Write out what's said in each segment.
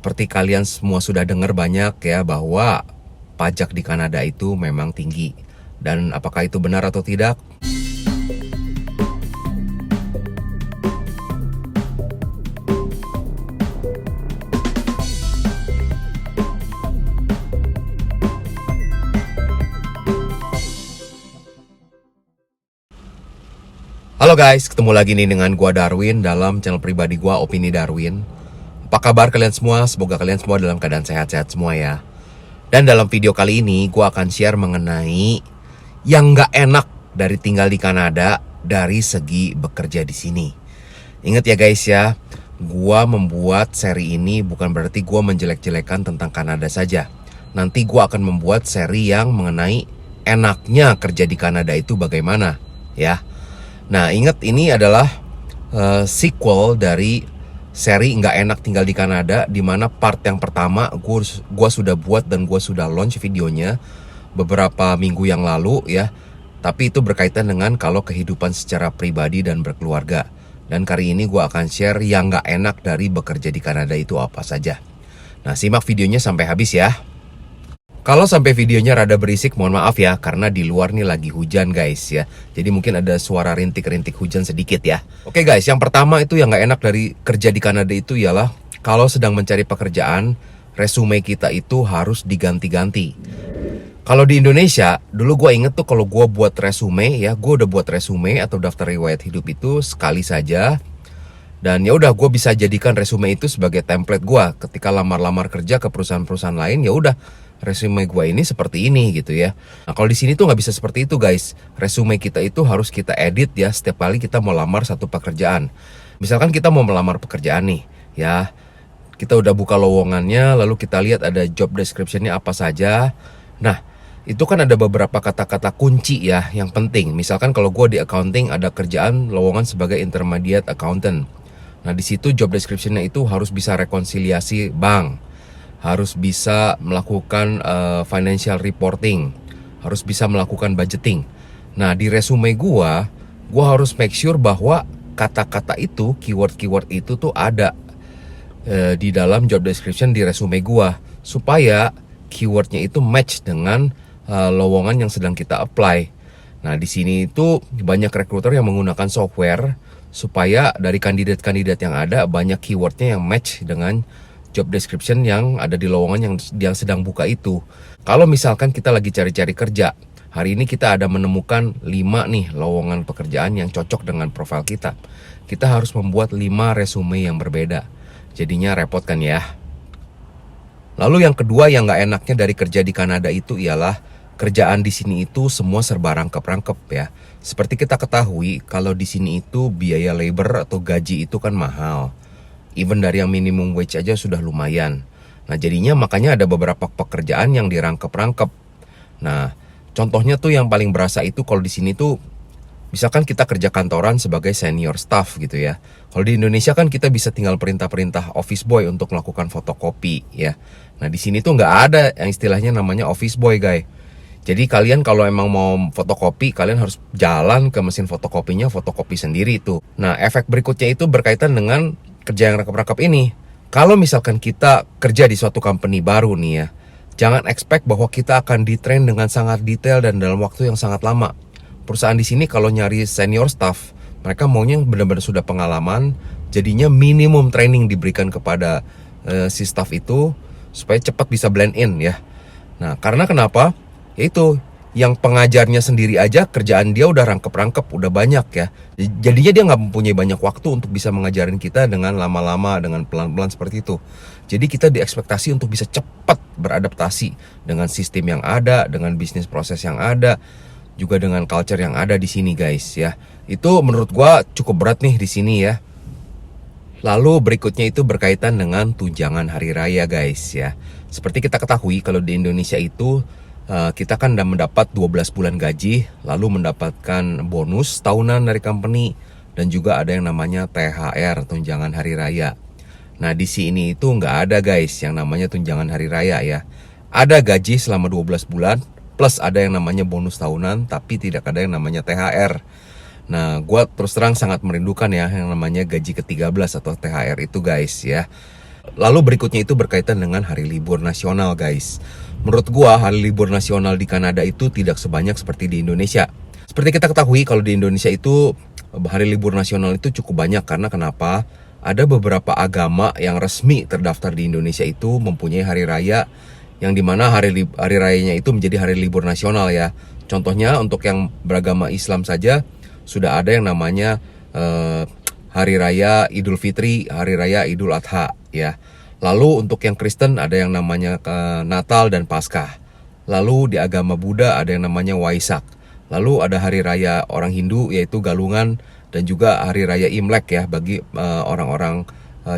seperti kalian semua sudah dengar banyak ya bahwa pajak di Kanada itu memang tinggi. Dan apakah itu benar atau tidak? Halo guys, ketemu lagi nih dengan gua Darwin dalam channel pribadi gua Opini Darwin. Apa kabar kalian semua? Semoga kalian semua dalam keadaan sehat-sehat semua ya. Dan dalam video kali ini gua akan share mengenai yang nggak enak dari tinggal di Kanada dari segi bekerja di sini. Ingat ya guys ya, gua membuat seri ini bukan berarti gua menjelek-jelekan tentang Kanada saja. Nanti gua akan membuat seri yang mengenai enaknya kerja di Kanada itu bagaimana ya. Nah ingat ini adalah sequel dari seri nggak enak tinggal di Kanada, di mana part yang pertama gua sudah buat dan gua sudah launch videonya beberapa minggu yang lalu ya. Tapi itu berkaitan dengan kalau kehidupan secara pribadi dan berkeluarga. Dan kali ini gua akan share yang nggak enak dari bekerja di Kanada itu apa saja. Nah simak videonya sampai habis ya. Kalau sampai videonya rada berisik, mohon maaf ya, karena di luar nih lagi hujan guys ya. Jadi mungkin ada suara rintik-rintik hujan sedikit ya. Oke guys, yang pertama itu yang gak enak dari kerja di Kanada itu ialah kalau sedang mencari pekerjaan, resume kita itu harus diganti-ganti. Kalau di Indonesia, dulu gue inget tuh kalau gue buat resume ya, gue udah buat resume atau daftar riwayat hidup itu sekali saja. Dan ya udah gue bisa jadikan resume itu sebagai template gue ketika lamar-lamar kerja ke perusahaan-perusahaan lain, ya udah resume gue ini seperti ini gitu ya. Nah kalau di sini tuh nggak bisa seperti itu guys. Resume kita itu harus kita edit ya setiap kali kita mau lamar satu pekerjaan. Misalkan kita mau melamar pekerjaan nih ya, kita udah buka lowongannya, lalu kita lihat ada job description-nya apa saja. Nah itu kan ada beberapa kata-kata kunci ya yang penting. Misalkan kalau gue di accounting ada kerjaan lowongan sebagai intermediate accountant. Nah di situ job description-nya itu harus bisa rekonsiliasi bank, harus bisa melakukan financial reporting, harus bisa melakukan budgeting. Nah di resume gua harus make sure bahwa kata-kata itu, keyword-keyword itu tuh ada di dalam job description di resume gua, supaya keywordnya itu match dengan lowongan yang sedang kita apply. Nah di sini itu banyak recruiter yang menggunakan software supaya dari kandidat-kandidat yang ada banyak keywordnya yang match dengan job description yang ada di lowongan yang sedang buka itu. Kalau misalkan kita lagi cari-cari kerja, hari ini kita ada menemukan 5 nih lowongan pekerjaan yang cocok dengan profil kita. Kita harus membuat 5 resume yang berbeda. Jadinya repot kan ya. Lalu yang kedua yang nggak enaknya dari kerja di Kanada itu ialah kerjaan di sini itu semua serba rangkep-rangkep ya. Seperti kita ketahui kalau di sini itu biaya labor atau gaji itu kan mahal. Even dari yang minimum wage aja sudah lumayan. Nah jadinya makanya ada beberapa pekerjaan yang dirangkep-rangkep. Nah contohnya tuh yang paling berasa itu kalau di sini tuh misalkan kita kerja kantoran sebagai senior staff gitu ya. Kalau di Indonesia kan kita bisa tinggal perintah-perintah office boy untuk melakukan fotokopi ya. Nah di sini tuh nggak ada yang istilahnya namanya office boy guys. Jadi kalian kalau emang mau fotokopi, kalian harus jalan ke mesin fotokopinya, fotokopi sendiri itu. Nah efek berikutnya itu berkaitan dengan kerja yang rangkap-rangkap ini. Kalau misalkan kita kerja di suatu company baru nih ya, jangan expect bahwa kita akan ditrain dengan sangat detail dan dalam waktu yang sangat lama. Perusahaan di sini kalau nyari senior staff, mereka maunya benar-benar sudah pengalaman, jadinya minimum training diberikan kepada si staff itu supaya cepat bisa blend in ya. Nah karena kenapa? Yaitu yang pengajarnya sendiri aja kerjaan dia udah rangkep-rangkep, udah banyak ya. Jadinya dia nggak mempunyai banyak waktu untuk bisa mengajarin kita dengan lama-lama, dengan pelan-pelan seperti itu. Jadi kita diekspektasi untuk bisa cepat beradaptasi dengan sistem yang ada, dengan bisnis proses yang ada, juga dengan culture yang ada di sini guys ya. Itu menurut gua cukup berat nih di sini ya. Lalu berikutnya itu berkaitan dengan tunjangan hari raya guys ya. Seperti kita ketahui kalau di Indonesia itu kita kan udah mendapat 12 bulan gaji, lalu mendapatkan bonus tahunan dari company, dan juga ada yang namanya THR, tunjangan hari raya. Nah di sini itu nggak ada guys yang namanya tunjangan hari raya ya. Ada gaji selama 12 bulan, plus ada yang namanya bonus tahunan, tapi tidak ada yang namanya THR. Nah gue terus terang sangat merindukan ya yang namanya gaji ke-13 atau THR itu guys ya. Lalu berikutnya itu berkaitan dengan hari libur nasional, guys. Menurut gua hari libur nasional di Kanada itu tidak sebanyak seperti di Indonesia. Seperti kita ketahui kalau di Indonesia itu hari libur nasional itu cukup banyak karena kenapa? Ada beberapa agama yang resmi terdaftar di Indonesia itu mempunyai hari raya yang dimana hari rayanya itu menjadi hari libur nasional ya. Contohnya untuk yang beragama Islam saja sudah ada yang namanya hari raya Idul Fitri, hari raya Idul Adha ya. Lalu untuk yang Kristen ada yang namanya Natal dan Paskah. Lalu di agama Buddha ada yang namanya Waisak. Lalu ada hari raya orang Hindu yaitu Galungan dan juga hari raya Imlek ya bagi orang-orang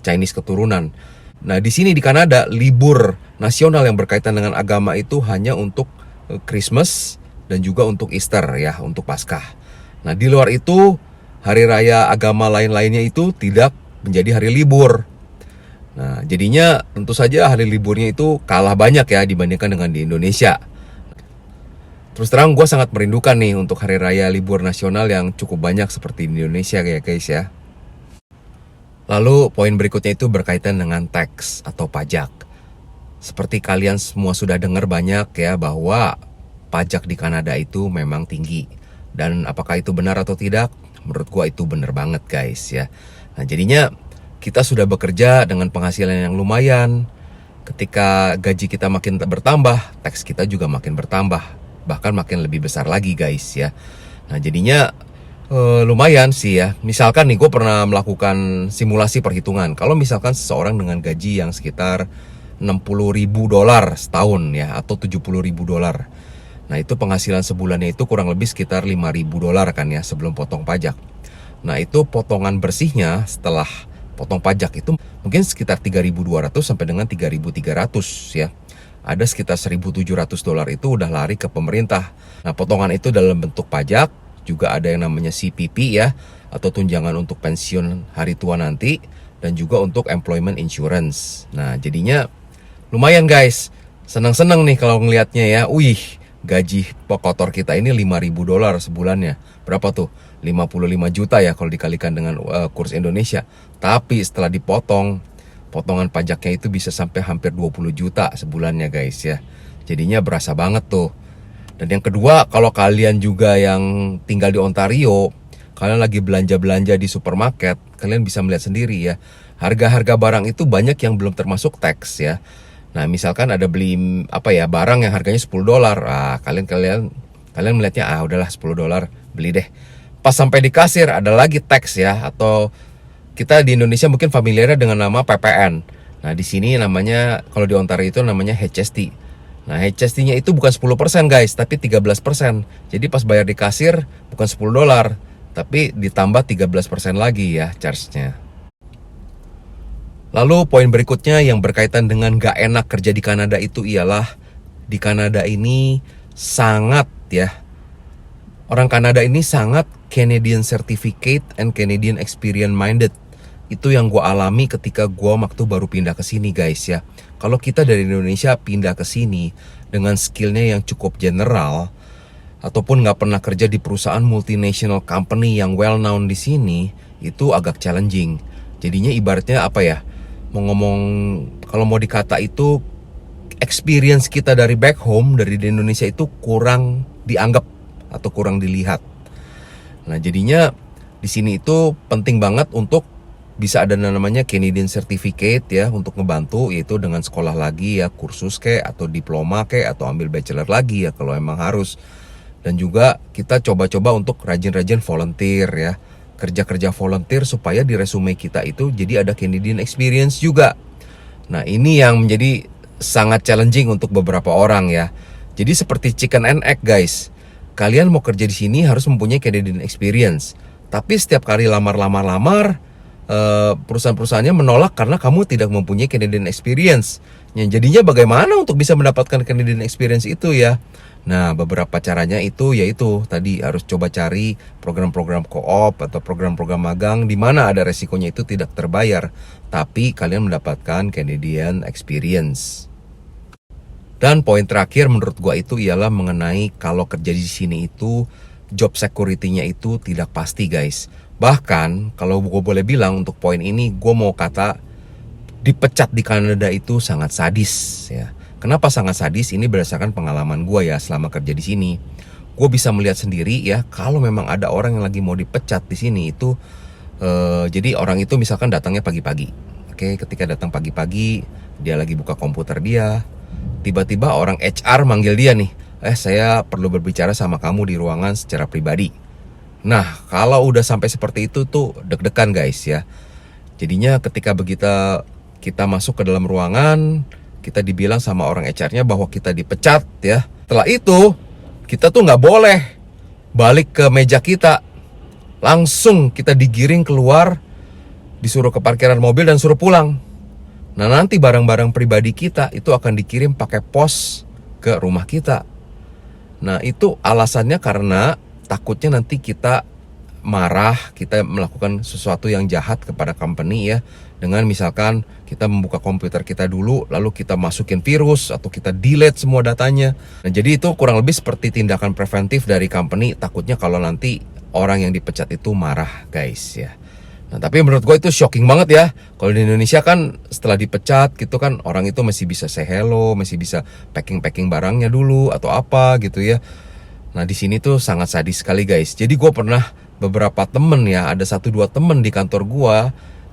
Chinese keturunan. Nah, di sini di Kanada libur nasional yang berkaitan dengan agama itu hanya untuk Christmas dan juga untuk Easter ya, untuk Paskah. Nah, di luar itu hari raya agama lain-lainnya itu tidak menjadi hari libur. Nah, jadinya tentu saja hari liburnya itu kalah banyak ya dibandingkan dengan di Indonesia. Terus terang gue sangat merindukan nih untuk hari raya libur nasional yang cukup banyak seperti di Indonesia ya guys ya. Lalu poin berikutnya itu berkaitan dengan tax atau pajak. Seperti kalian semua sudah dengar banyak ya bahwa pajak di Kanada itu memang tinggi. Dan apakah itu benar atau tidak? Menurut gue itu benar banget guys ya. Nah jadinya kita sudah bekerja dengan penghasilan yang lumayan. Ketika gaji kita makin bertambah, teks kita juga makin bertambah. Bahkan makin lebih besar lagi guys ya. Nah jadinya lumayan sih ya. Misalkan nih gue pernah melakukan simulasi perhitungan. Kalau misalkan seseorang dengan gaji yang sekitar $60,000 setahun ya, atau $70,000. Nah itu penghasilan sebulannya itu kurang lebih sekitar $5,000 kan ya sebelum potong pajak. Nah itu potongan bersihnya setelah potong pajak itu mungkin sekitar $3,200 sampai dengan $3,300 ya. Ada sekitar $1,700 itu udah lari ke pemerintah. Nah potongan itu dalam bentuk pajak, juga ada yang namanya CPP ya, atau tunjangan untuk pensiun hari tua nanti, dan juga untuk employment insurance. Nah jadinya lumayan guys, senang-senang nih kalau ngelihatnya ya. Wih, gaji kotor kita ini $5,000 sebulannya. Berapa tuh? 55 juta ya kalau dikalikan dengan kurs Indonesia. Tapi setelah dipotong, potongan pajaknya itu bisa sampai hampir 20 juta sebulannya guys ya. Jadinya berasa banget tuh. Dan yang kedua, kalau kalian juga yang tinggal di Ontario, kalian lagi belanja-belanja di supermarket, kalian bisa melihat sendiri ya. Harga-harga barang itu banyak yang belum termasuk tax ya. Nah, misalkan ada beli barang yang harganya $10. Ah, kalian melihatnya udahlah $10 beli deh. Pas sampai di kasir ada lagi tax ya, atau kita di Indonesia mungkin familiar dengan nama PPN. Nah, di sini namanya kalau di Ontario itu namanya HST. Nah, HST-nya itu bukan 10% guys, tapi 13%. Jadi pas bayar di kasir bukan $10, tapi ditambah 13% lagi ya charge-nya. Lalu poin berikutnya yang berkaitan dengan gak enak kerja di Kanada itu ialah di Kanada ini sangat ya, orang Kanada ini sangat Canadian Certificate and Canadian Experience minded. Itu yang gue alami ketika gue waktu baru pindah ke sini guys ya. Kalau kita dari Indonesia pindah ke sini dengan skillnya yang cukup general, ataupun nggak pernah kerja di perusahaan multinational company yang well known di sini, itu agak challenging. Jadinya ibaratnya apa ya? Kalau mau dikata itu experience kita dari back home, dari di Indonesia itu kurang dianggap atau kurang dilihat. Nah jadinya di sini itu penting banget untuk bisa ada namanya Canadian Certificate ya, untuk ngebantu, yaitu dengan sekolah lagi ya, kursus atau diploma atau ambil bachelor lagi ya kalau emang harus. Dan juga kita coba-coba untuk rajin-rajin volunteer ya, kerja-kerja volunteer supaya di resume kita itu jadi ada Canadian experience juga. Nah ini yang menjadi sangat challenging untuk beberapa orang ya. Jadi seperti chicken and egg guys. Kalian mau kerja di sini harus mempunyai Canadian experience. Tapi setiap kali lamar, perusahaan-perusahaannya menolak karena kamu tidak mempunyai Canadian experience. Jadinya bagaimana untuk bisa mendapatkan Canadian experience itu ya? Nah, beberapa caranya itu yaitu tadi harus coba cari program-program co-op atau program-program magang di mana ada resikonya itu tidak terbayar, tapi kalian mendapatkan Canadian experience. Dan poin terakhir menurut gua itu ialah mengenai kalau kerja di sini itu job security-nya itu tidak pasti guys. Bahkan kalau gue boleh bilang untuk poin ini gue mau kata dipecat di Kanada itu sangat sadis ya. Kenapa sangat sadis? Ini berdasarkan pengalaman gue ya selama kerja di sini. Gue bisa melihat sendiri ya, kalau memang ada orang yang lagi mau dipecat di sini itu, jadi orang itu misalkan datangnya pagi-pagi. Oke, ketika datang pagi-pagi, dia lagi buka komputer dia, tiba-tiba orang HR manggil dia nih, saya perlu berbicara sama kamu di ruangan secara pribadi. Nah, kalau udah sampai seperti itu tuh deg-degan guys ya. Jadinya ketika begitu kita masuk ke dalam ruangan, kita dibilang sama orang HR-nya bahwa kita dipecat ya. Setelah itu, kita tuh nggak boleh balik ke meja kita. Langsung kita digiring keluar, disuruh ke parkiran mobil dan suruh pulang. Nah, nanti barang-barang pribadi kita itu akan dikirim pakai pos ke rumah kita. Nah, itu alasannya karena takutnya nanti kita marah, kita melakukan sesuatu yang jahat kepada company ya, dengan misalkan kita membuka komputer kita dulu, lalu kita masukin virus atau kita delete semua datanya. Nah, jadi itu kurang lebih seperti tindakan preventif dari company, takutnya kalau nanti orang yang dipecat itu marah guys ya. Nah, tapi menurut gue itu shocking banget ya. Kalau di Indonesia kan setelah dipecat gitu kan, orang itu masih bisa say hello, masih bisa packing barangnya dulu atau apa gitu ya. Nah, di sini tuh sangat sadis sekali guys. Jadi gue pernah beberapa temen ya, ada 1-2 temen di kantor gue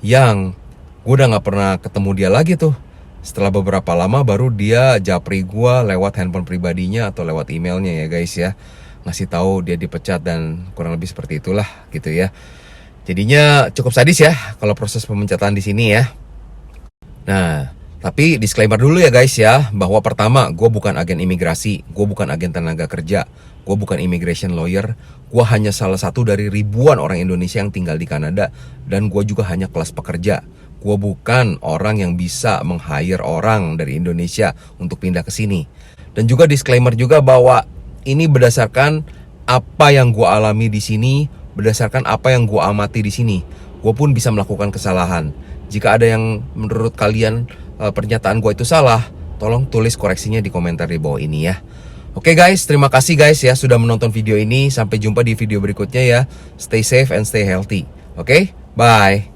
yang gue udah gak pernah ketemu dia lagi tuh. Setelah beberapa lama baru dia japri gue lewat handphone pribadinya atau lewat emailnya ya guys ya, ngasih tahu dia dipecat dan kurang lebih seperti itulah gitu ya. Jadinya cukup sadis ya kalau proses pemecatan di sini ya. Nah, tapi disclaimer dulu ya guys ya, bahwa pertama, gue bukan agen imigrasi, gue bukan agen tenaga kerja, gue bukan immigration lawyer, gue hanya salah satu dari ribuan orang Indonesia yang tinggal di Kanada, dan gue juga hanya kelas pekerja. Gue bukan orang yang bisa meng-hire orang dari Indonesia untuk pindah ke sini. Dan juga disclaimer juga bahwa ini berdasarkan apa yang gue alami di sini, berdasarkan apa yang gue amati di sini. Gue pun bisa melakukan kesalahan. Jika ada yang menurut kalian pernyataan gue itu salah, tolong tulis koreksinya di komentar di bawah ini ya. Oke guys, terima kasih guys ya sudah menonton video ini. Sampai jumpa di video berikutnya ya. Stay safe and stay healthy. Oke, bye.